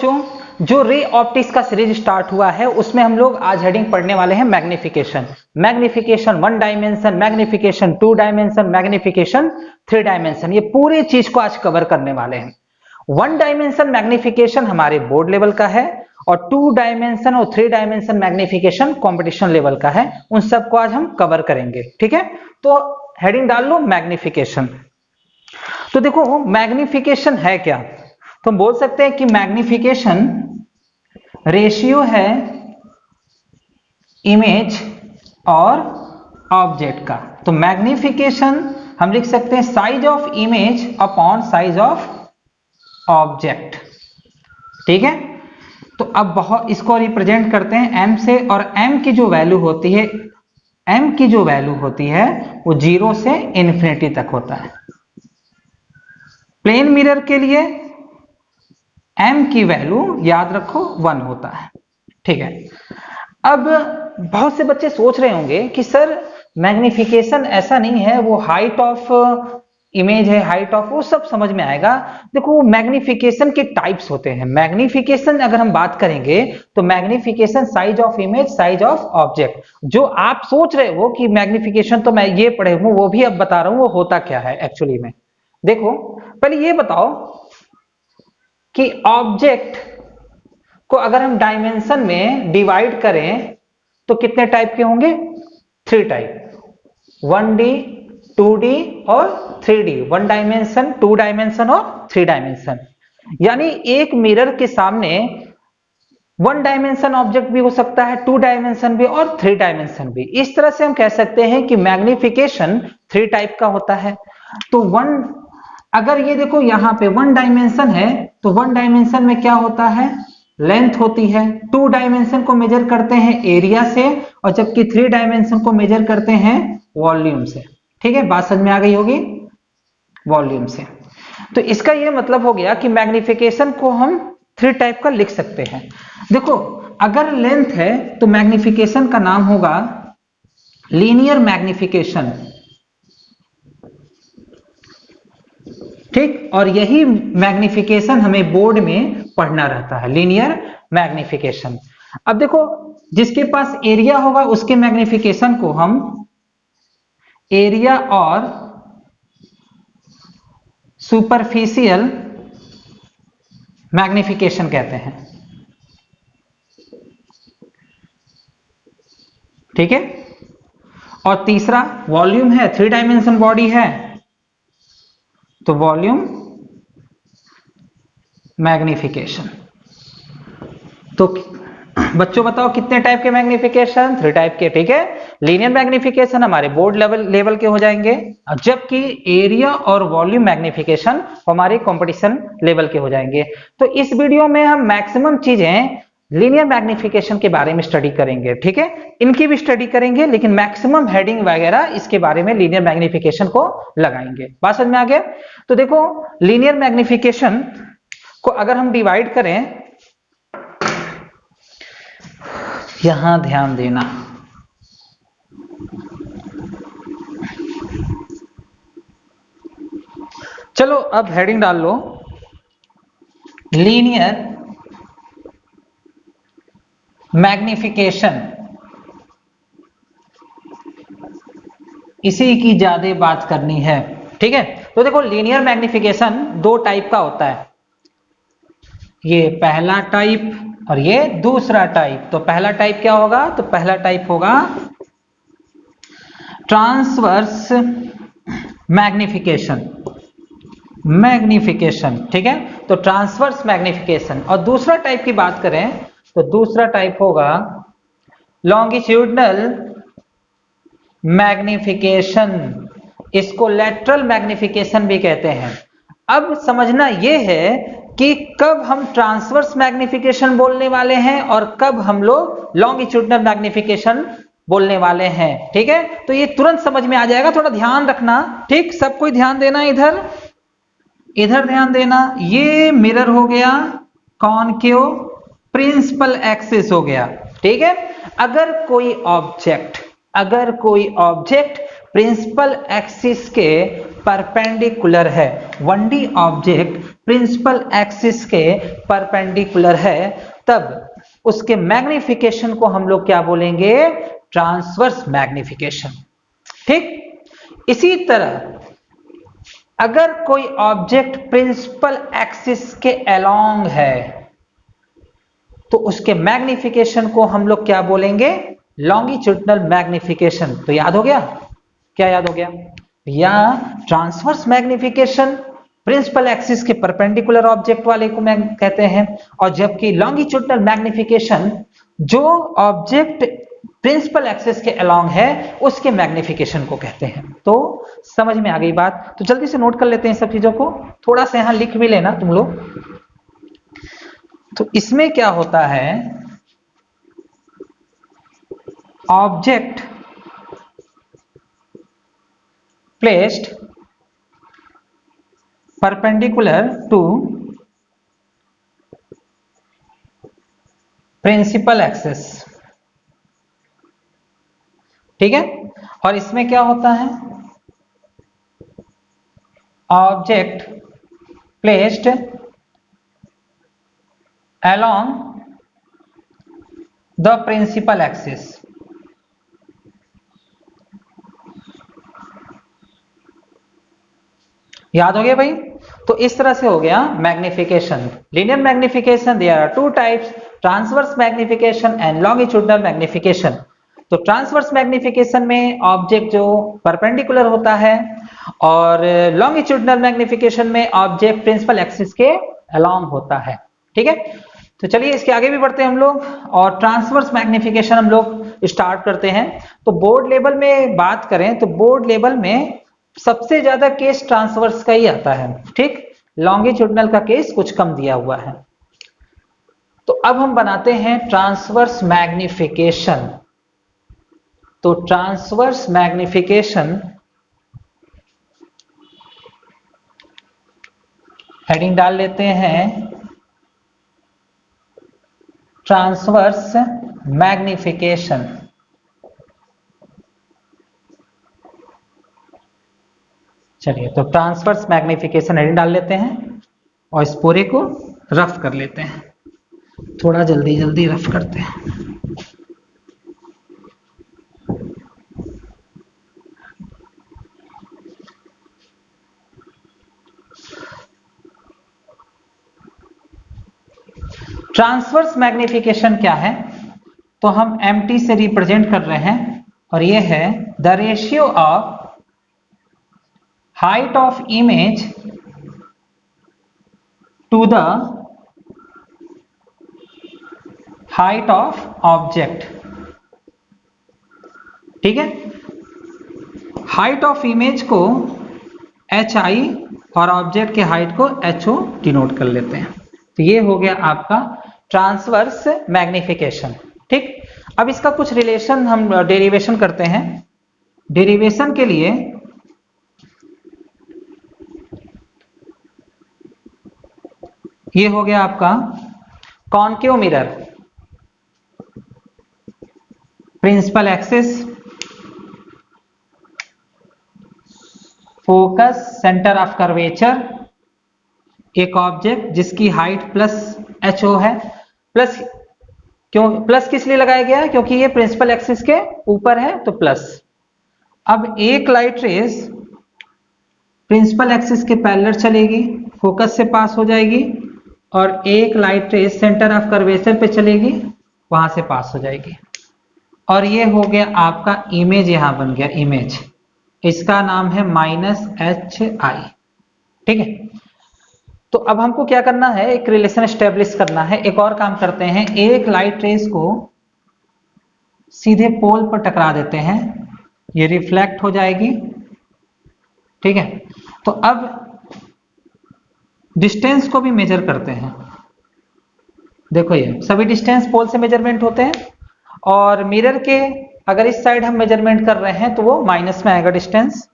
बच्चों, जो ray optics का सीरीज स्टार्ट हुआ है उसमें हम लोग आज हेडिंग पढ़ने वाले हैं magnification. Magnification 1 dimension, magnification 2 dimension, magnification 3 dimension, ये पूरी चीज को आज कवर करने वाले हैं। 1 डायमेंशन मैग्निफिकेशन हमारे बोर्ड लेवल का है और 2 डायमेंशन और 3 डायमेंशन मैग्निफिकेशन कंपटीशन लेवल का है। उन सबको आज हम कवर करेंगे, ठीक है। तो हेडिंग डाल लो मैग्निफिकेशन। तो देखो मैग्निफिकेशन है क्या, तो हम बोल सकते हैं कि मैग्निफिकेशन रेशियो है इमेज और ऑब्जेक्ट का। तो मैग्निफिकेशन हम लिख सकते हैं size of image upon size of object, ठीक है। तो अब बहुत इसको रिप्रेजेंट करते हैं m से, और m की जो वैल्यू होती है, m की जो वैल्यू होती है वो 0 से इन्फिनिटी तक होता है। प्लेन मिरर के लिए m की वैल्यू याद रखो 1 होता है, ठीक है। अब बहुत से बच्चे सोच रहे होंगे कि सर मैग्निफिकेशन ऐसा नहीं है, वो हाइट ऑफ इमेज है, हाइट ऑफ, वो सब समझ में आएगा। देखो मैग्निफिकेशन के टाइप्स होते हैं। मैग्निफिकेशन अगर हम बात करेंगे तो magnification size of image, size of object. जो आप सोच रहे हो कि मैग्निफिकेशन तो मैं ये पढ़े हूं, वो भी अब बता रहा हूं वो होता क्या है एक्चुअली में। देखो पहले ये बताओ कि ऑब्जेक्ट को अगर हम डायमेंशन में डिवाइड करें तो कितने टाइप के होंगे? 3 टाइप, 1D, 2D और 3D। 1 डायमेंशन, 2 डायमेंशन और 3 डायमेंशन। यानी एक मिरर के सामने 1 डायमेंशन ऑब्जेक्ट भी हो सकता है, 2 डायमेंशन भी और 3 डायमेंशन भी। इस तरह से हम कह सकते हैं कि मैग्निफिकेशन 3 टाइप का होता है। तो अगर ये देखो यहां पे 1 डायमेंशन है तो 1 डायमेंशन में क्या होता है? लेंथ होती है। 2 डायमेंशन को मेजर करते हैं एरिया से, और जबकि 3 डायमेंशन को मेजर करते हैं वॉल्यूम से, ठीक है। बात समझ में आ गई होगी, वॉल्यूम से। तो इसका ये मतलब हो गया कि मैग्निफिकेशन को हम 3 टाइप का लिख सकते हैं। देखो अगर लेंथ है तो मैग्निफिकेशन का नाम होगा लीनियर मैग्निफिकेशन, ठीक। और यही मैग्निफिकेशन हमें बोर्ड में पढ़ना रहता है, लीनियर मैग्निफिकेशन। अब देखो जिसके पास एरिया होगा उसके मैग्निफिकेशन को हम एरिया और सुपरफिशियल मैग्निफिकेशन कहते हैं, ठीक है। और तीसरा वॉल्यूम है, 3 डायमेंशन बॉडी है तो वॉल्यूम मैग्निफिकेशन। तो बच्चों बताओ कितने टाइप के मैग्निफिकेशन? 3 टाइप के, ठीक है। लीनियर मैग्निफिकेशन हमारे बोर्ड लेवल के हो जाएंगे, जबकि एरिया और वॉल्यूम मैग्निफिकेशन हमारे कंपटीशन लेवल के हो जाएंगे। तो इस वीडियो में हम मैक्सिमम चीजें लीनियर मैग्निफिकेशन के बारे में स्टडी करेंगे, ठीक है। इनकी भी स्टडी करेंगे लेकिन मैक्सिमम हेडिंग वगैरह इसके बारे में लीनियर मैग्निफिकेशन को लगाएंगे। बात समझ में आ गया? तो देखो लीनियर मैग्निफिकेशन को अगर हम डिवाइड करें, यहां ध्यान देना, चलो अब हेडिंग डाल लो लीनियर मैग्निफिकेशन। इसी की ज्यादा बात करनी है, ठीक है। तो देखो लीनियर मैग्निफिकेशन 2 टाइप का होता है, ये पहला टाइप और ये दूसरा टाइप। तो पहला टाइप क्या होगा? तो पहला टाइप होगा ट्रांसवर्स मैग्निफिकेशन, ठीक है। तो ट्रांसवर्स मैग्निफिकेशन। और दूसरा टाइप की बात करें तो दूसरा टाइप होगा लॉन्गिट्यूडनल मैग्निफिकेशन, इसको लेटरल मैग्निफिकेशन भी कहते हैं। अब समझना यह है कि कब हम ट्रांसवर्स मैग्निफिकेशन बोलने वाले हैं और कब हम लोग लॉन्गिट्यूडनल मैग्निफिकेशन बोलने वाले हैं, ठीक है। तो ये तुरंत समझ में आ जाएगा, थोड़ा ध्यान रखना, ठीक। सब कोई ध्यान देना, इधर ध्यान देना। ये मिरर हो गया कॉनकेव प्रिंसिपल एक्सिस हो गया, ठीक है। अगर कोई ऑब्जेक्ट प्रिंसिपल एक्सिस के परपेंडिकुलर है, 1D ऑब्जेक्ट प्रिंसिपल एक्सिस के परपेंडिकुलर है, तब उसके मैग्निफिकेशन को हम लोग क्या बोलेंगे? Transverse magnification. ठीक, इसी तरह अगर कोई ऑब्जेक्ट प्रिंसिपल एक्सिस के अलोंग है तो उसके मैग्निफिकेशन को हम लोग क्या बोलेंगे? Longitudinal magnification. तो याद हो गया? क्या याद हो गया? या ट्रांसवर्स मैग्निफिकेशन प्रिंसिपल एक्सिस के परपेंडिकुलर ऑब्जेक्ट वाले को कहते हैं, और जबकि लॉन्गिट्यूडिनल मैग्निफिकेशन जो ऑब्जेक्ट प्रिंसिपल एक्सिस के अलोंग है उसके मैग्निफिकेशन को कहते हैं। तो समझ में आ गई बात? तो जल्दी से नोट कर लेते हैं सब चीजों को, थोड़ा सा यहां लिख भी लेना तुम लोग। तो इसमें क्या होता है? Object placed perpendicular to principal axis. ठीक है, और इसमें क्या होता है? Object placed along the principal axis। याद हो गया भाई? तो इस तरह से हो गया magnification, linear magnification. There are two types, transverse magnification and longitudinal magnification. तो ट्रांसवर्स मैग्निफिकेशन में ऑब्जेक्ट जो परपेंडिकुलर होता है, और लॉन्गिट्यूडिनल मैग्निफिकेशन में ऑब्जेक्ट प्रिंसिपल एक्सिस के अलोंग होता है। ठीक है, तो चलिए इसके आगे भी बढ़ते हैं हम लोग, और ट्रांसवर्स मैग्निफिकेशन हम लोग स्टार्ट करते हैं। तो बोर्ड लेवल में बात करें तो बोर्ड लेवल में सबसे ज्यादा केस ट्रांसवर्स का ही आता है। ठीक, लॉन्गिट्यूडिनल का केस कुछ कम दिया हुआ है। तो अब हम बनाते हैं ट्रांसवर्स मैग्निफिकेशन। तो ट्रांसवर्स मैग्निफिकेशन हेडिंग डाल लेते हैं, ट्रांसवर्स मैग्निफिकेशन। चलिए, तो ट्रांसवर्स मैग्निफिकेशन हेडिंग डाल लेते हैं और इस पूरे को रफ कर लेते हैं। थोड़ा जल्दी जल्दी रफ करते हैं। ट्रांसवर्स मैग्निफिकेशन क्या है? तो हम MT से रिप्रेजेंट कर रहे हैं, और ये है the ratio of height of image to the height of object. ठीक है, हाइट ऑफ इमेज को HI और ऑब्जेक्ट के हाइट को HO डिनोट कर लेते हैं। तो ये हो गया आपका ट्रांसवर्स मैग्निफिकेशन। ठीक, अब इसका कुछ रिलेशन हम डेरिवेशन करते हैं। डेरिवेशन के लिए ये हो गया आपका concave mirror, principal axis, focus, centre of curvature, एक ऑब्जेक्ट जिसकी हाइट प्लस HO है। प्लस क्यों प्लस किस लिए लगाया गया है? क्योंकि ये प्रिंसिपल एक्सिस के ऊपर है, तो प्लस। अब एक लाइट रेस प्रिंसिपल एक्सिस के पैरेलल चलेगी, फोकस से पास हो जाएगी, और एक light rays centre of curvature पे चलेगी, वहां से पास हो जाएगी। और ये हो गया आपका इमेज, यहां बन गया इमेज। इसका नाम है -HI। ठीक है, तो अब हमको क्या करना है? एक रिलेशन एस्टेब्लिश करना है। एक और काम करते हैं, एक लाइट रेस को सीधे पोल पर टकरा देते हैं, ये रिफ्लेक्ट हो जाएगी। ठीक है, तो अब डिस्टेंस को भी मेजर करते हैं। देखो, ये सभी डिस्टेंस पोल से मेजरमेंट होते हैं, और मिरर के अगर इस साइड हम मेजरमेंट कर रहे हैं तो वो माइनस में आएगा डिस्टेंस।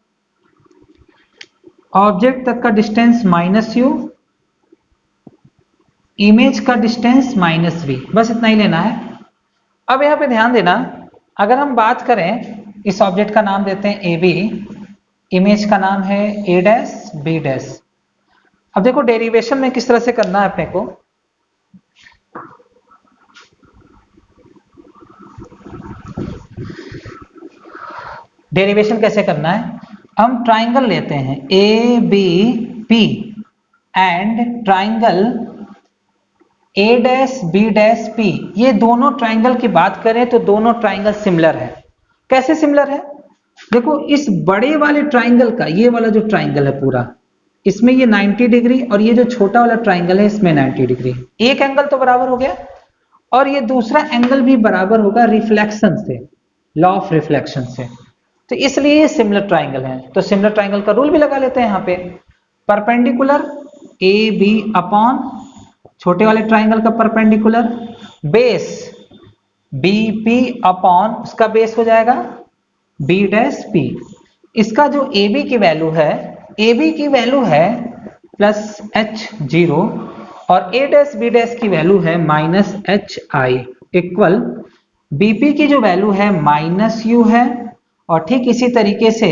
ऑब्जेक्ट तक का डिस्टेंस -U, इमेज का डिस्टेंस -V, बस इतना ही लेना है। अब यहां पे ध्यान देना, अगर हम बात करें, इस ऑब्जेक्ट का नाम देते हैं AB, इमेज का नाम है A', B'। अब देखो डेरिवेशन में किस तरह से करना है अपने को। डेरिवेशन कैसे करना है, हम ट्राइंगल लेते हैं A B P and triangle A dash B dash P. ये दोनों ट्राइंगल की बात करें तो दोनों ट्राइंगल सिमिलर है। कैसे सिमिलर है, देखो इस बड़े वाले ट्राइंगल का ये वाला जो ट्राइंगल है पूरा, इसमें ये 90 डिग्री और ये जो छोटा वाला ट्राइंगल है इसमें 90 डिग्री। एक एंगल तो बराबर हो गया और ये दूसरा एंगल भी बराबर होगा रिफ्लेक्शन से, लॉ ऑफ रिफ्लेक्शन से। तो इसलिए ये सिमिलर ट्राइंगल है। तो सिमिलर ट्राइंगल का रूल भी लगा लेते हैं यहाँ पे, परपेंडिकुलर ए बी अपॉन छोटे वाले ट्राइंगल का perpendicular base B P upon उसका बेस हो जाएगा बी डैश पी। इसका जो ए बी की वैल्यू है, ए बी की वैल्यू है प्लस एच जीरो और ए डैश बी डैश की वैल्यू है minus H I equal BP की जो वैल्यू है माइनस यू है और ठीक इसी तरीके से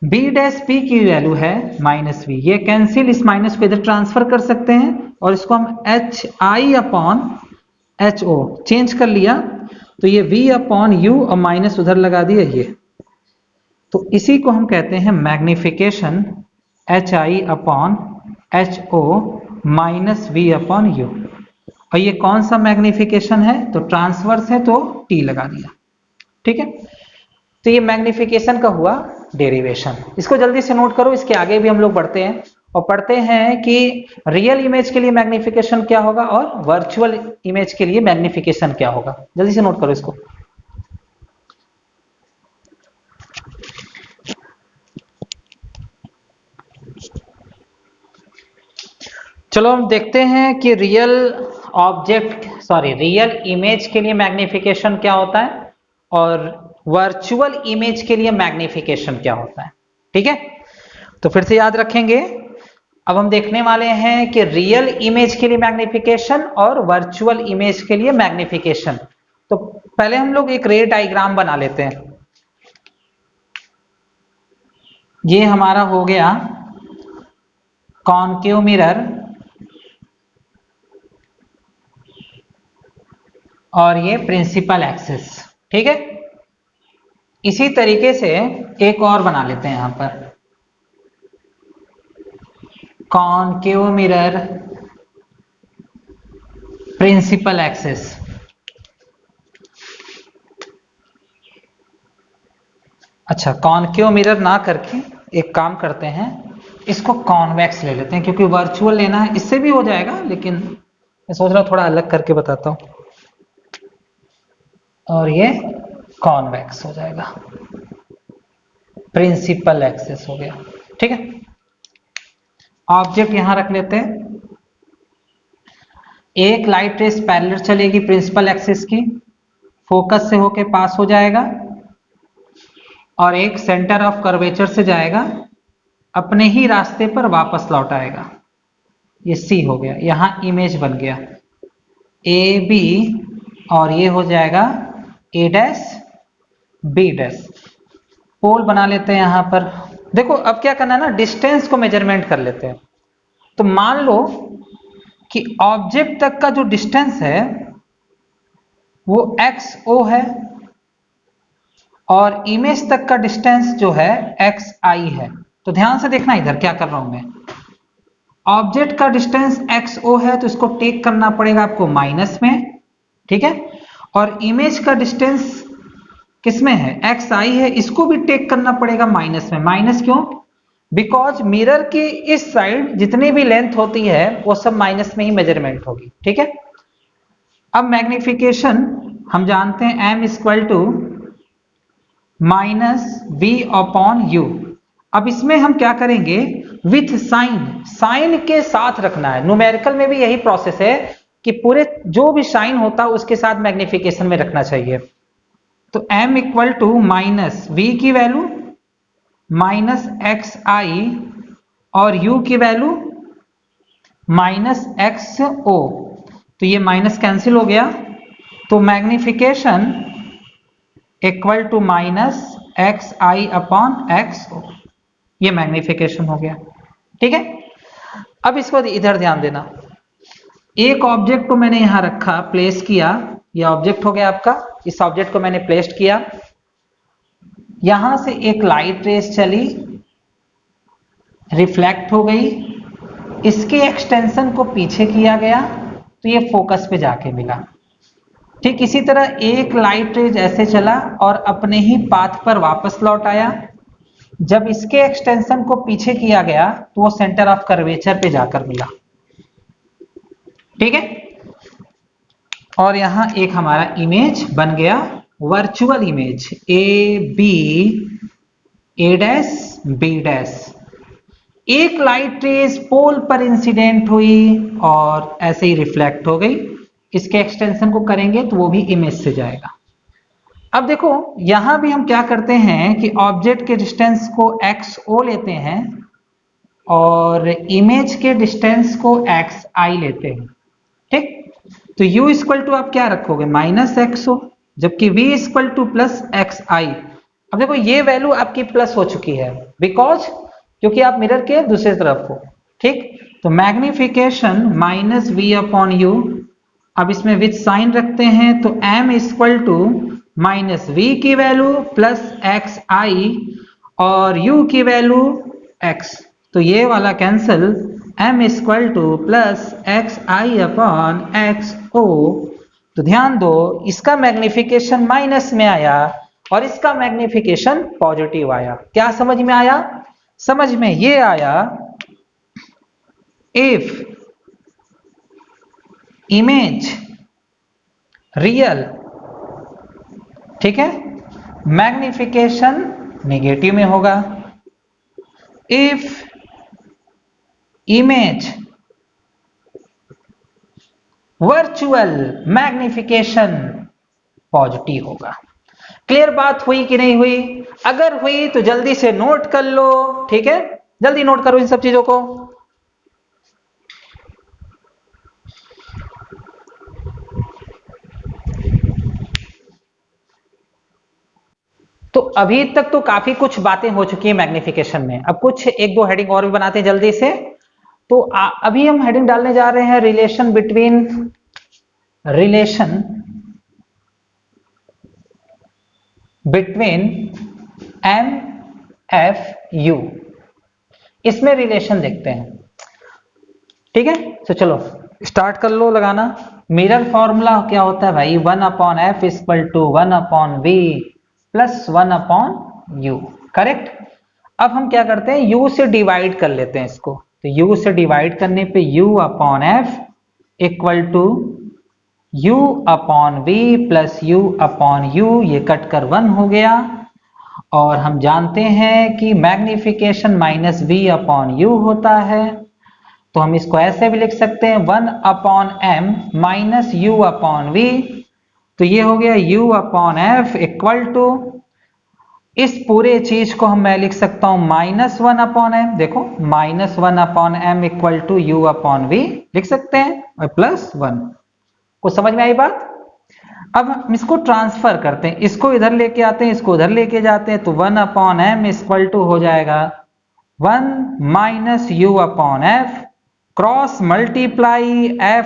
बी डैश पी की वैल्यू है माइनस वी। ये कैंसिल, इस माइनस को इधर ट्रांसफर कर सकते हैं और इसको हम H I upon H O change कर लिया तो ये v अपॉन यू और माइनस उधर लगा दिया ये। तो इसी को हम कहते हैं magnification H I upon H O minus V upon U. और ये कौन सा मैग्निफिकेशन है, तो ट्रांसवर्स है तो t लगा दिया। ठीक है, तो ये मैग्निफिकेशन का हुआ डेरिवेशन। इसको जल्दी से नोट करो, इसके आगे भी हम लोग बढ़ते हैं और पढ़ते हैं कि रियल इमेज के लिए मैग्निफिकेशन क्या होगा और वर्चुअल इमेज के लिए मैग्निफिकेशन क्या होगा। जल्दी से नोट करो इसको। चलो हम देखते हैं कि रियल इमेज के लिए मैग्निफिकेशन क्या होता है और वर्चुअल इमेज के लिए मैग्निफिकेशन क्या होता है। ठीक है, तो फिर से याद रखेंगे। अब हम देखने वाले हैं कि रियल इमेज के लिए मैग्निफिकेशन और वर्चुअल इमेज के लिए मैग्निफिकेशन। तो पहले हम लोग एक रे डायग्राम बना लेते हैं। ये हमारा हो गया कॉनकेव मिरर और ये प्रिंसिपल एक्सिस। ठीक है, इसी तरीके से एक और बना लेते हैं यहां पर कॉनकेव मिरर प्रिंसिपल एक्सिस। अच्छा, कॉनकेव मिरर ना करके एक काम करते हैं, इसको कॉन्वेक्स ले लेते हैं क्योंकि वर्चुअल लेना है, इससे भी हो जाएगा लेकिन मैं सोच रहा हूं थोड़ा अलग करके बताता हूं। और ये कॉन्वेक्स हो जाएगा, प्रिंसिपल एक्सिस हो गया। ठीक है, ऑब्जेक्ट यहां रख लेते हैं। एक लाइट रेस पैरेलल चलेगी प्रिंसिपल एक्सिस की, फोकस से होके पास हो जाएगा और एक सेंटर ऑफ कर्वेचर से जाएगा, अपने ही रास्ते पर वापस लौट आएगा। ये सी हो गया, यहां इमेज बन गया ए बी और ये हो जाएगा ए डैश बी डैश। पोल बना लेते हैं यहां पर। देखो अब क्या करना है ना, डिस्टेंस को मेजरमेंट कर लेते हैं। तो मान लो कि ऑब्जेक्ट तक का जो डिस्टेंस है वो एक्स ओ है और इमेज तक का डिस्टेंस जो है एक्स आई है। तो ध्यान से देखना इधर क्या कर रहा हूं मैं। ऑब्जेक्ट का डिस्टेंस एक्स ओ है तो इसको टेक करना पड़ेगा आपको माइनस में। ठीक है, और इमेज का डिस्टेंस किसमें है, एक्स आई है, इसको भी टेक करना पड़ेगा माइनस में। माइनस क्यों, बिकॉज मिरर की इस साइड जितनी भी लेंथ होती है वो सब माइनस में ही मेजरमेंट होगी। ठीक है, अब मैग्निफिकेशन हम जानते हैं m equal to minus V upon U. अब इसमें हम क्या करेंगे, विथ साइन, साइन के साथ रखना है। न्यूमेरिकल में भी यही प्रोसेस है कि पूरे जो भी साइन होता है उसके साथ मैग्निफिकेशन में रखना चाहिए। तो m equal to minus V की वैल्यू माइनस एक्स आई और u की वैल्यू माइनस एक्स ओ। तो ये माइनस कैंसिल हो गया, तो magnification equal to minus X I upon X O, ये मैग्निफिकेशन हो गया। ठीक है, अब इसको इधर ध्यान देना, एक ऑब्जेक्ट को मैंने यहां रखा, प्लेस किया, ये ऑब्जेक्ट हो गया आपका, इस ऑब्जेक्ट को मैंने प्लेस्ड किया, यहां से एक लाइट रेस चली, रिफ्लेक्ट हो गई, इसके एक्सटेंशन को पीछे किया गया तो ये फोकस पे जाके मिला। ठीक इसी तरह एक लाइट रेज ऐसे चला और अपने ही पाथ पर वापस लौट आया, जब इसके एक्सटेंशन को पीछे किया गया तो वो सेंटर ऑफ कर्वेचर पे जाकर मिला। ठीक है, और यहां एक हमारा इमेज बन गया, virtual image A B, A dash B dash. एक लाइट रेज पोल पर इंसिडेंट हुई और ऐसे ही रिफ्लेक्ट हो गई, इसके एक्सटेंशन को करेंगे तो वो भी इमेज से जाएगा। अब देखो यहां भी हम क्या करते हैं कि ऑब्जेक्ट के डिस्टेंस को XO लेते हैं और इमेज के डिस्टेंस को XI लेते हैं। ठीक, तो U इक्वल टू आप क्या रखोगे, -XO, जबकि V इक्वल टू +XI। अब देखो ये वैल्यू आपकी प्लस हो चुकी है, बिकॉज क्योंकि आप मिरर के दूसरी तरफ हो। ठीक, तो मैग्निफिकेशन -V/U, अब इसमें विथ साइन रखते हैं तो M इक्वल टू -V की वैल्यू +XI और U की वैल्यू X, तो ये वाला cancel, M equal to +XI/XO। तो ध्यान दो इसका मैग्निफिकेशन माइनस में आया और इसका मैग्निफिकेशन पॉजिटिव आया। क्या समझ में आया? समझ में ये आया, इफ इमेज रियल, ठीक है, मैग्निफिकेशन नेगेटिव में होगा, if image virtual, magnification positive होगा। क्लियर बात हुई कि नहीं हुई? अगर हुई तो जल्दी से नोट कर लो। ठीक है, जल्दी नोट करो इन सब चीजों को। तो अभी तक तो काफी कुछ बातें हो चुकी है मैग्निफिकेशन में, अब कुछ एक दो हेडिंग और भी बनाते हैं जल्दी से। तो अभी हम हेडिंग डालने जा रहे हैं रिलेशन बिटवीन MFU, इसमें रिलेशन देखते हैं। ठीक है, तो चलो स्टार्ट कर लो लगाना। मिरर फॉर्मूला क्या होता है भाई, 1/f equal to 1/v plus 1/u, correct. अब हम क्या करते हैं, u से डिवाइड कर लेते हैं इसको, तो u से डिवाइड करने पे u/f equal to u/v plus u/u, ये कट कर 1 हो गया। और हम जानते हैं कि मैग्निफिकेशन -v/u होता है, तो हम इसको ऐसे भी लिख सकते हैं 1/m माइनस u/v, तो ये हो गया u/f इक्वल टू, इस पूरे चीज को मैं लिख सकता हूं -1/m, देखो -1/m इक्वल टू u/v लिख सकते हैं, और +1। को समझ में आई बात? अब हम इसको ट्रांसफर करते हैं, इसको इधर लेके आते हैं, इसको उधर लेके जाते हैं, तो 1/m इक्वल टू हो जाएगा 1 minus u/f cross multiply f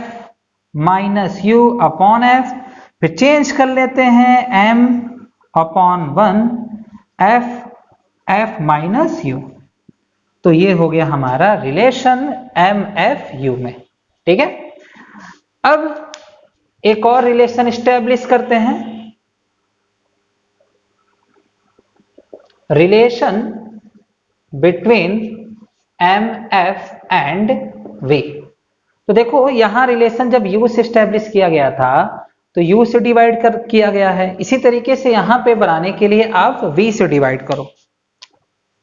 minus u/f, फिर चेंज कर लेते हैं m/1 f माइनस u। तो ये हो गया हमारा रिलेशन MFU में। ठीक है, अब एक और रिलेशन स्टैब्लिश करते हैं, relation between MF and V। तो देखो यहां रिलेशन जब U से स्टैब्लिश किया गया था तो U से डिवाइड किया गया है, इसी तरीके से यहां पे बनाने के लिए आप V से डिवाइड करो,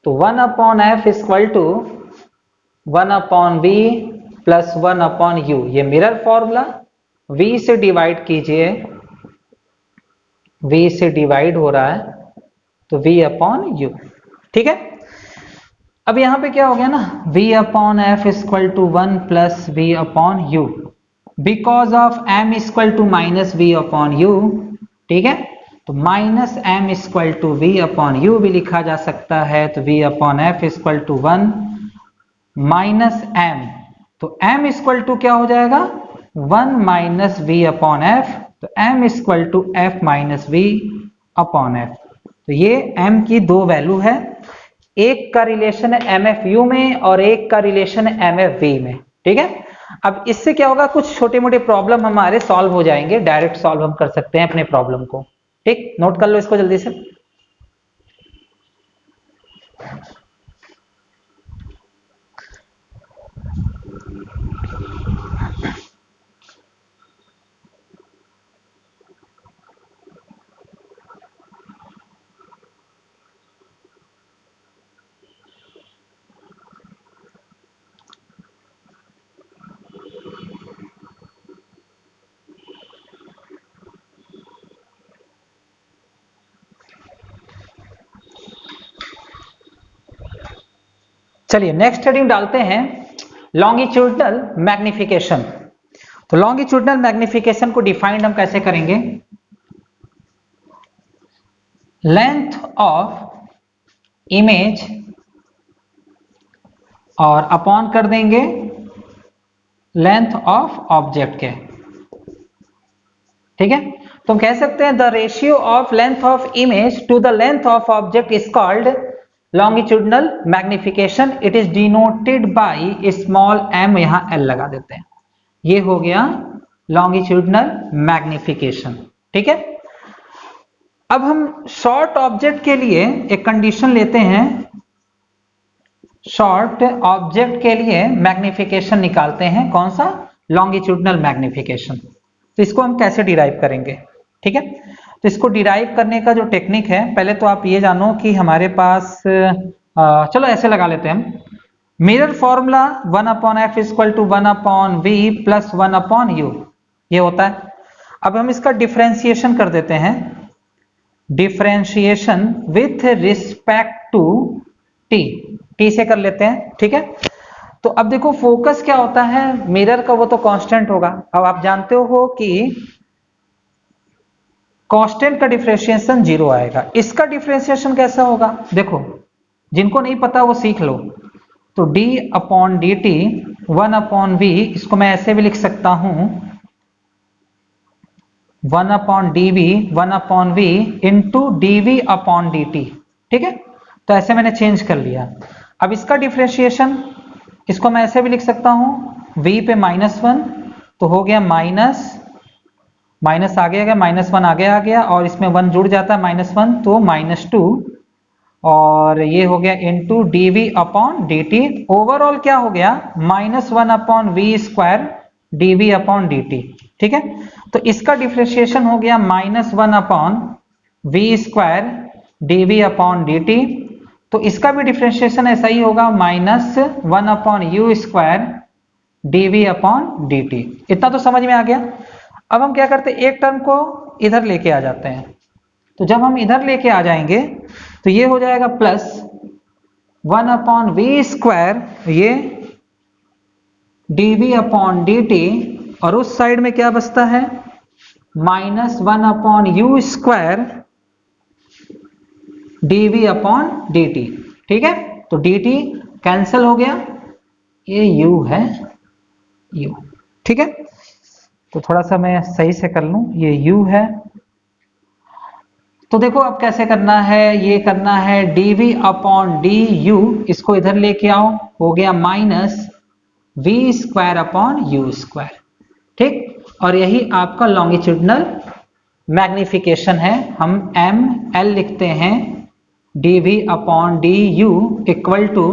तो 1/f equal to 1/v plus 1/u, ये मिरर फॉर्मूला। V से डिवाइड कीजिए, V से डिवाइड हो रहा है तो V/u। ठीक है, अब यहां पे क्या हो गया ना, V/f equal to 1 plus V/u, because of m equal to minus V/u। ठीक है, तो minus m equal to V/u भी लिखा जा सकता है, तो V/f equal to 1 minus m तो m इक्वल टू क्या हो जाएगा 1 माइनस वी अपॉन एफ, तो m equal to F minus V upon F. तो ये m की दो वैल्यू है, एक का रिलेशन है MFU में और एक का रिलेशन है MFV में। ठीक है, अब इससे क्या होगा, कुछ छोटे मोटे प्रॉब्लम हमारे सॉल्व हो जाएंगे, डायरेक्ट सॉल्व हम कर सकते हैं अपने प्रॉब्लम को। ठीक, नोट कर लो इसको जल्दी से। चलिए नेक्स्ट हेडिंग डालते हैं लॉन्गिट्यूडनल मैग्निफिकेशन। तो लॉन्गिट्यूडनल मैग्निफिकेशन को डिफाइंड हम कैसे करेंगे, लेंथ ऑफ इमेज और अपॉन कर देंगे लेंथ ऑफ ऑब्जेक्ट के। ठीक है, तो हम कह सकते हैं the ratio of length of image to the length of object is called longitudinal magnification. It is denoted by small m, यहां l लगा देते हैं। ये हो गया लॉन्गिट्यूडनल मैग्निफिकेशन। ठीक है, अब हम शॉर्ट ऑब्जेक्ट के लिए एक कंडीशन लेते हैं, शॉर्ट ऑब्जेक्ट के लिए मैग्निफिकेशन निकालते हैं, कौन सा, लॉन्गिट्यूडनल मैग्निफिकेशन। तो इसको हम कैसे डिराइव करेंगे। ठीक है, तो इसको डिराइव करने का जो टेक्निक है, पहले तो आप ये जानो कि हमारे पास चलो ऐसे लगा लेते हैं हम, mirror formula 1 upon F equal to 1 upon V plus 1 upon U, ये होता है। अब हम इसका डिफरेंशिएशन कर देते हैं, differentiation with respect to T से कर लेते हैं। ठीक है, तो अब देखो फोकस क्या होता है मिरर का, वो तो कांस्टेंट होगा। अब आप जानते हो कि कांस्टेंट का डिफरेंशिएशन 0 आएगा। इसका डिफरेंशिएशन कैसा होगा, देखो जिनको नहीं पता वो सीख लो। तो d upon D T 1 upon V, इसको मैं ऐसे भी लिख सकता हूं 1 upon D V 1 upon V into D V upon D T. ठीक है, तो ऐसे मैंने चेंज कर लिया। अब इसका डिफरेंशिएशन, इसको मैं ऐसे भी लिख सकता हूं v पे -1, तो हो गया माइनस आगे आ गया, -1 आगे आ गया और इसमें 1 जुड़ जाता है -1, तो -2, और ये हो गया into D V upon D T. Overall क्या हो गया -1 upon V square D V upon D T. ठीक है, तो इसका डिफरेंशिएशन हो गया -1 upon V square D V upon D T. तो इसका भी डिफरेंशिएशन ऐसा ही होगा -1 upon U square D V upon D T. इतना तो समझ में आ गया। अब हम क्या करते हैं, एक टर्म को इधर लेके आ जाते हैं। तो जब हम इधर लेके आ जाएंगे तो ये हो जाएगा प्लस 1 अपॉन वी स्क्वायर ये D V upon D T, और उस साइड में क्या बचता है -1 upon U square D V upon D T. ठीक है, तो डी टी कैंसिल हो गया, ये u है u। ठीक है, तो थोड़ा सा मैं सही से कर लूं, ये u है। तो देखो अब कैसे करना है, ये करना है dv अपॉन du, इसको इधर लेके आओ, हो गया -v square upon u square. ठीक, और यही आपका लॉन्गिट्यूडनल मैग्निफिकेशन है। हम ml लिखते हैं dv upon du equal to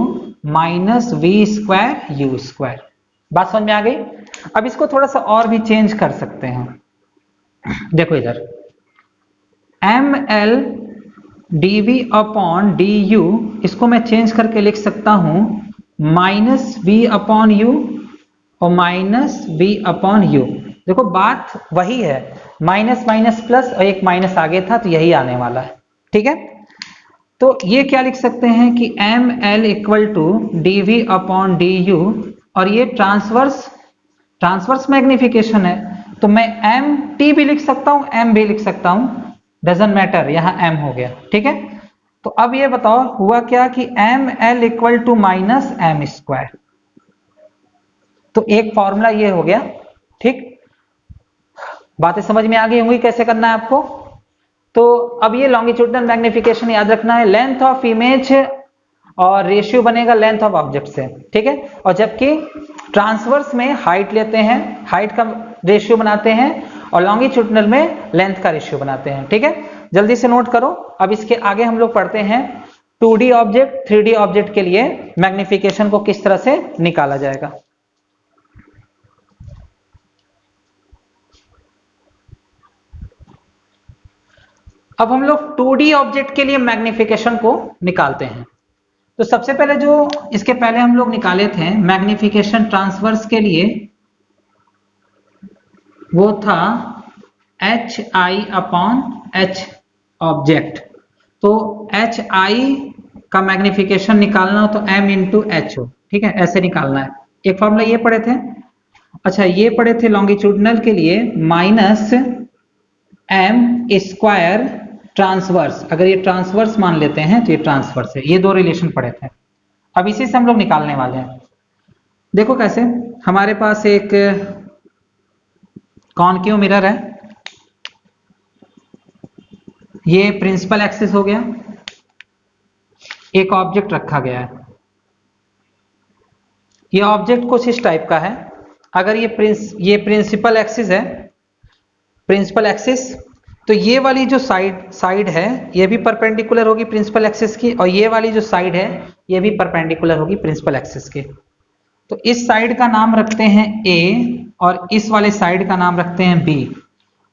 -v square u square. बात समझ में आ गई। अब इसको थोड़ा सा और भी चेंज कर सकते हैं, देखो इधर ml dv अपॉन du, इसको मैं चेंज करके लिख सकता हूं -v अपॉन u और -v अपॉन u। देखो बात वही है, माइनस माइनस प्लस और एक माइनस आगे था तो यही आने वाला है। ठीक है, तो ये क्या लिख सकते हैं कि ml equal to dv upon du, और ये ट्रांसवर्स मैग्निफिकेशन है, तो मैं mt भी लिख सकता हूं m भी लिख सकता हूं, डजंट मैटर, यहां m हो गया। ठीक है, तो अब ये बताओ हुआ क्या कि ml equal to -m square. तो एक फॉर्मूला ये हो गया। ठीक, बातें समझ में आ गई होंगी कैसे करना है आपको। तो अब ये लॉन्गिट्यूडनल मैग्निफिकेशन याद रखना है, लेंथ ऑफ इमेज और रेशियो बनेगा लेंथ ऑफ ऑब्जेक्ट से। ठीक है, और जबकि ट्रांसवर्स में हाइट लेते हैं, हाइट का रेशियो बनाते हैं, और लॉन्गिट्यूडनल में लेंथ का रेशियो बनाते हैं। ठीक है, जल्दी से नोट करो। अब इसके आगे हम लोग पढ़ते हैं 2D ऑब्जेक्ट 3D ऑब्जेक्ट के लिए मैग्निफिकेशन को किस तरह से निकाला जाएगा। अब हम लोग 2D ऑब्जेक्ट के लिए मैग्निफिकेशन को निकालते हैं। तो सबसे पहले जो इसके पहले हम लोग निकाले थे मैग्निफिकेशन ट्रांसवर्स के लिए, वो था HI/H ऑब्जेक्ट। तो HI का मैग्निफिकेशन निकालना हो तो M इंटू H हो। ठीक है, ऐसे निकालना है। एक फॉर्मूला ये पढ़े थे। अच्छा, ये पढ़े थे लॉन्गिट्यूडनल के लिए माइनस M स्क्वायर ट्रांसवर्स। अगर ये ट्रांसवर्स मान लेते हैं तो ये ट्रांसवर्स है। ये दो रिलेशन पढ़े थे। अब इसी से हम लोग निकालने वाले हैं। देखो कैसे, हमारे पास एक कॉनकेव मिरर है, ये प्रिंसिपल एक्सिस हो गया, एक ऑब्जेक्ट रखा गया है। ये ऑब्जेक्ट कुछ इस टाइप का है। अगर ये प्रिंसिपल एक्सिस है, प्रिंसिपल एक्सिस, तो ये वाली जो साइड है ये भी परपेंडिकुलर होगी प्रिंसिपल एक्सिस की, और ये वाली जो साइड है ये भी परपेंडिकुलर होगी प्रिंसिपल एक्सिस की। तो इस साइड का नाम रखते हैं A और इस वाले साइड का नाम रखते हैं B।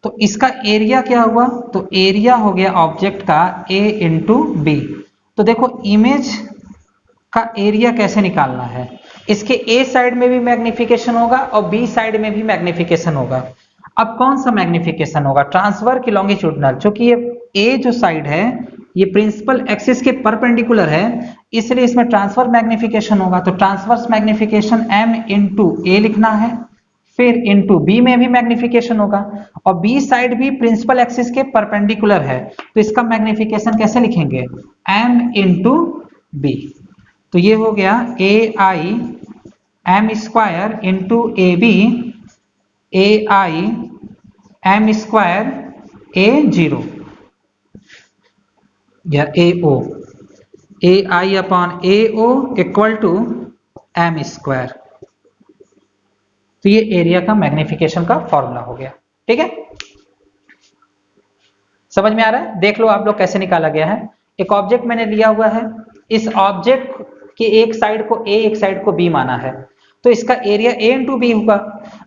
तो इसका एरिया क्या हुआ, तो एरिया हो गया ऑब्जेक्ट का A इंटू B। तो देखो इमेज का एरिया कैसे निकालना है, इसके A साइड में भी मैग्निफिकेशन होगा और B साइड में भी मैग्निफिकेशन होगा। अब कौन सा मैग्निफिकेशन होगा, ट्रांसफर की लॉन्गिट्यूडनल? क्योंकि ये A जो साइड है ये प्रिंसिपल एक्सिस के परपेंडिकुलर है, इसलिए इसमें ट्रांसफर मैग्निफिकेशन होगा। तो transverse magnification M into A लिखना है, फिर इंटू B में भी मैग्निफिकेशन होगा, और B साइड भी प्रिंसिपल एक्सिस के परपेंडिकुलर है, तो इसका मैग्निफिकेशन कैसे लिखेंगे, M इंटू B। तो ये हो गया AI M square into AB, AI M square A0 या AO, AI upon AO equal to M square. तो ये एरिया का मैग्निफिकेशन का फॉर्मूला हो गया। ठीक है, समझ में आ रहा है? देख लो आप लोग कैसे निकाला गया है। एक ऑब्जेक्ट मैंने लिया हुआ है, इस ऑब्जेक्ट की एक साइड को A एक साइड को B माना है, तो इसका एरिया A इंटू B होगा।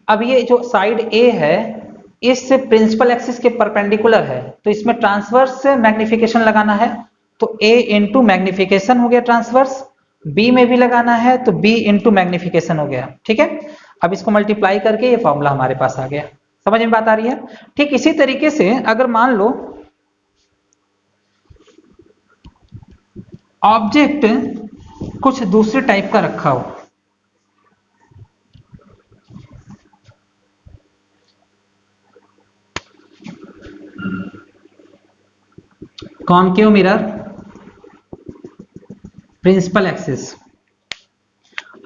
अब ये जो साइड A है इस प्रिंसिपल एक्सिस के परपेंडिकुलर है, तो इसमें ट्रांसवर्स मैग्निफिकेशन लगाना है, तो A इंटू मैग्निफिकेशन हो गया ट्रांसवर्स, B में भी लगाना है तो B इंटू मैग्निफिकेशन हो गया। ठीक है, अब इसको मल्टीप्लाई करके ये फॉर्मूला हमारे पास आ गया। समझ में बात आ रही है? ठीक इसी तरीके से अगर मान लो ऑब्जेक्ट कुछ दूसरे टाइप का रखा हो, कॉनकेव मिरर प्रिंसिपल एक्सिस,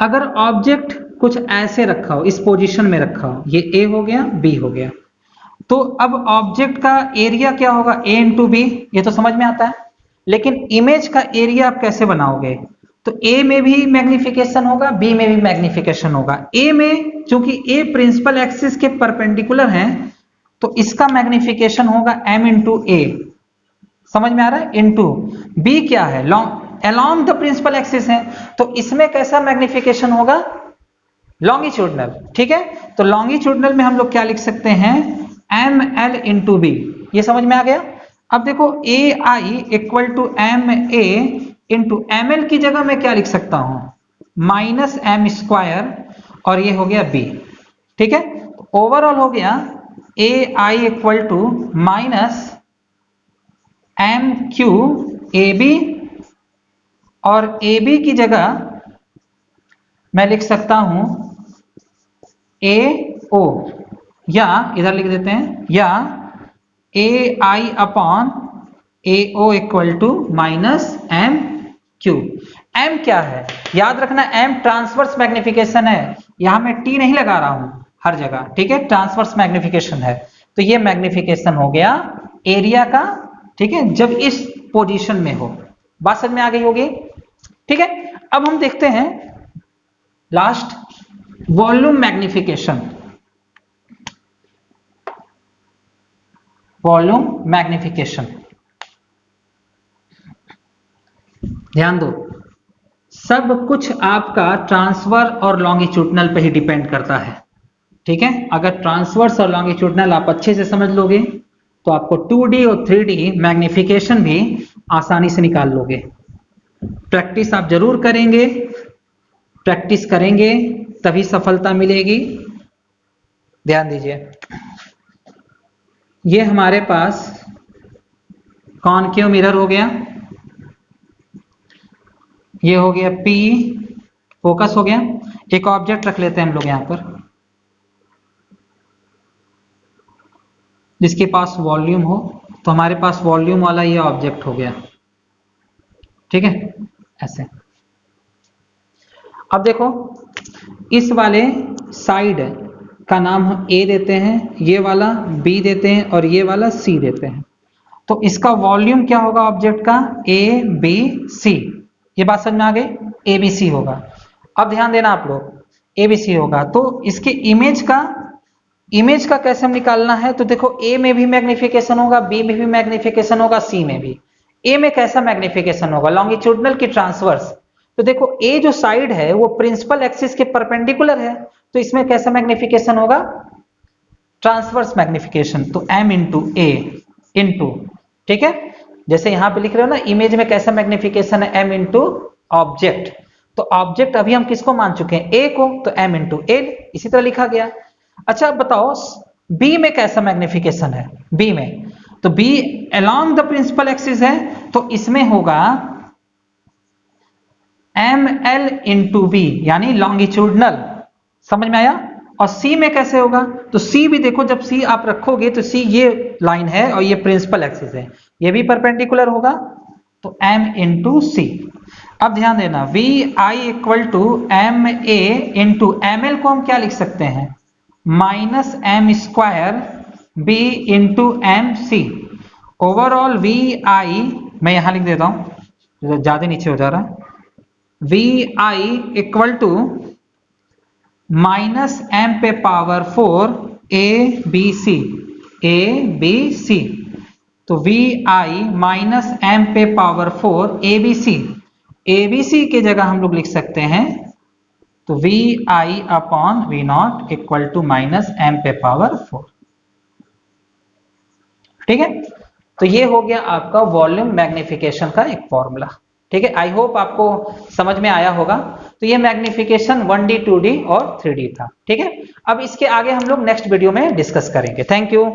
अगर ऑब्जेक्ट कुछ ऐसे रखा हो, इस पोजीशन में रखा हो, ये A हो गया B हो गया, तो अब ऑब्जेक्ट का एरिया क्या होगा, A इंटू B। ये तो समझ में आता है, लेकिन इमेज का एरिया आप कैसे बनाओगे, तो A में भी मैग्निफिकेशन होगा B में भी मैग्निफिकेशन होगा। A में चूंकि A प्रिंसिपल एक्सिस के परपेंडिकुलर है तो इसका मैग्निफिकेशन होगा M इंटू A। समझ में आ रहा है? इंटू B क्या है, along द प्रिंसिपल एक्सिस है, तो इसमें कैसा मैग्निफिकेशन होगा, लॉन्गिट्यूडनल। ठीक है, तो लॉन्गिट्यूडनल में हम लोग क्या लिख सकते हैं, ML इंटू B। ये समझ में आ गया? अब देखो AI equal to MA into ML की जगह मैं क्या लिख सकता हूं, माइनस M स्क्वायर, और ये हो गया B। ठीक है, तो ओवरऑल हो गया AI equal to minus MQ AB, और AB की जगह मैं लिख सकता हूं AO, या इधर लिख देते हैं, या AI upon AO equal to minus MQ। M क्या है, याद रखना एम ट्रांसवर्स मैग्निफिकेशन है, यहां मैं टी नहीं लगा रहा हूं हर जगह, ठीक है, ट्रांसवर्स मैग्निफिकेशन है। तो ये मैग्निफिकेशन हो गया एरिया का, ठीक है, जब इस पोजीशन में हो। बात समझ में आ गई होगी, ठीक है। अब हम देखते हैं last volume magnification. Volume magnification, ध्यान दो, सब कुछ आपका ट्रांसफर और लॉन्गिट्यूडनल पे ही डिपेंड करता है, ठीक है। अगर ट्रांसवर्स और लॉन्गिट्यूडनल आप अच्छे से समझ लोगे तो आपको 2D और 3D मैग्निफिकेशन भी आसानी से निकाल लोगे। प्रैक्टिस आप जरूर करेंगे, प्रैक्टिस करेंगे तभी सफलता मिलेगी। ध्यान दीजिए, ये हमारे पास कॉनकेव मिरर हो गया, ये हो गया P, फोकस हो गया। एक ऑब्जेक्ट रख लेते हैं हम लोग यहां पर जिसके पास वॉल्यूम हो, तो हमारे पास वॉल्यूम वाला ये ऑब्जेक्ट हो गया, ठीक है, ऐसे। अब देखो इस वाले साइड का नाम हम A देते हैं, ये वाला B देते हैं और ये वाला C देते हैं। तो इसका वॉल्यूम क्या होगा ऑब्जेक्ट का, ABC। ये बात समझ में आ गई, ABC होगा। अब ध्यान देना आप लोग, ABC होगा तो इसके इमेज का कैसे हम निकालना है, तो देखो A में भी मैग्निफिकेशन होगा, B में भी मैग्निफिकेशन होगा, C में भी। A में कैसा मैग्निफिकेशन होगा, लॉन्गिट्यूडनल की ट्रांसवर्स। तो देखो A जो साइड है वो प्रिंसिपल एक्सिस के परपेंडिकुलर है, तो इसमें कैसा मैग्निफिकेशन होगा, ट्रांसवर्स मैग्निफिकेशन। तो M इंटू A इंटू, ठीक है, जैसे यहां पे लिख रहे हो ना, इमेज में कैसा मैग्निफिकेशन है, M इंटू ऑब्जेक्ट। तो ऑब्जेक्ट अभी हम किसको मान चुके हैं, A को, तो M इंटू A, इसी तरह लिखा गया। अच्छा अब बताओ B में कैसा मैग्निफिकेशन है, B में, तो B along the principal axis है, तो इसमें होगा ML इंटू B, यानी लॉन्गिट्यूडनल। समझ में आया। और C में कैसे होगा, तो C भी देखो, जब C आप रखोगे तो C ये लाइन है और ये प्रिंसिपल एक्सिस है, ये भी परपेंडिकुलर होगा, तो M इंटू C। अब ध्यान देना, VI equal to MA into ML को हम क्या लिख सकते हैं, minus M square B into MC। Overall VI, मैं यहां लिख देता हूं, ज्यादा नीचे हो जा रहा है, VI equal to minus M पे पावर 4 ABC, ABC। तो VI माइनस M पे पावर 4 ABC, ABC की जगह हम लोग लिख सकते हैं तो VI upon V0 equal to minus M पे पावर 4, ठीक है। तो ये हो गया आपका वॉल्यूम मैग्निफिकेशन का एक फॉर्मूला, ठीक है। आई होप आपको समझ में आया होगा। तो ये मैग्निफिकेशन 1D 2D और 3D था, ठीक है। अब इसके आगे हम लोग नेक्स्ट वीडियो में डिस्कस करेंगे। Thank you.